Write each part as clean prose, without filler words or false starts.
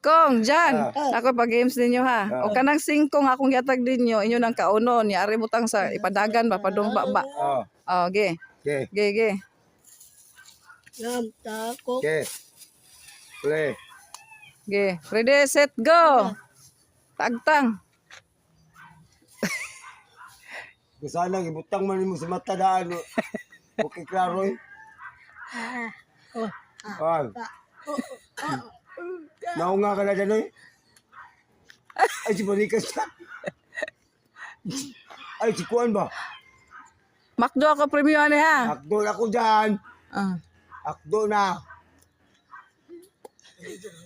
Kong, Jan, ako pa-games ninyo ha. O kanang 5 akong gihatag ninyo, inyo nang kaunon. Yari butang sa ipadagan ba, padumba ba. Oh, ge. Okay. Ge. Okay. Play. Ge. Ready, set, go. Tagtang. Sana ibutang man mo sa mata daan. Okay, klaro eh. Naunga ka na dyan eh. Ay, si Bonikas ka. Ay, si Kuan ba? Makdo ako premium ani ha. Akdo na ako dyan. Akdo na.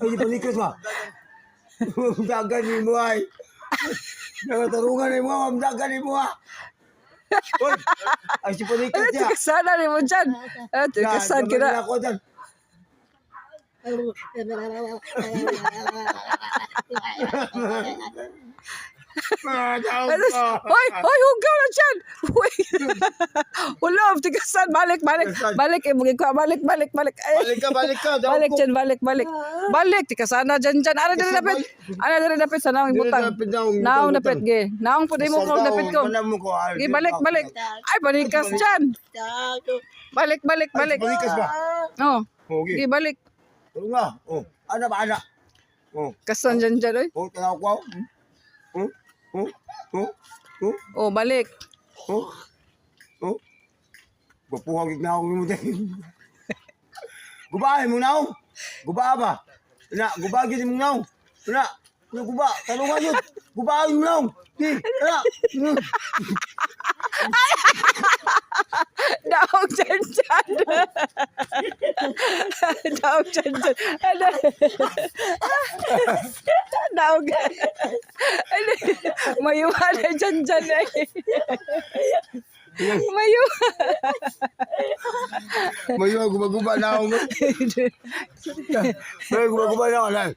Ay, si Bonikas ba? Dagan ni mo ay. Nangatarungan ni mo, mamdagan ni mo ah. Uy, ay si Bonikas niya. Tikasan ni mo dyan. Tikasan kina. Ako dyan. Hoy, hugaw na dyan. Ulob, tikasan. Balik. Balik. Balik Balik ka. Balik dyan, balik. Balik, tikasan na dyan. Ano din napit? Sa naong ibutang. Naong napit, ge. Naong po mo ko napit ko. Ge, balik. Ay, balikas dyan. Balik. Bonikas ba? Oh, Okay. ge, balik. Tulong nga. Oh, ana ba ana? Oh, Kasan dyan, oy. oh, tanaw ko. Oh, balik. Oh. Gupuhag na ako mo din. Gubahin mo na. Guba ba? Na, gubagin mo na. Na, guba. Talungan yun. Gubahin mo na. Di, na. Daog dyan. Daog dyan. Daog. Mayuha na dyan eh. Mayuha. Mayo, guba na ako. Mayo, guba na ako lang.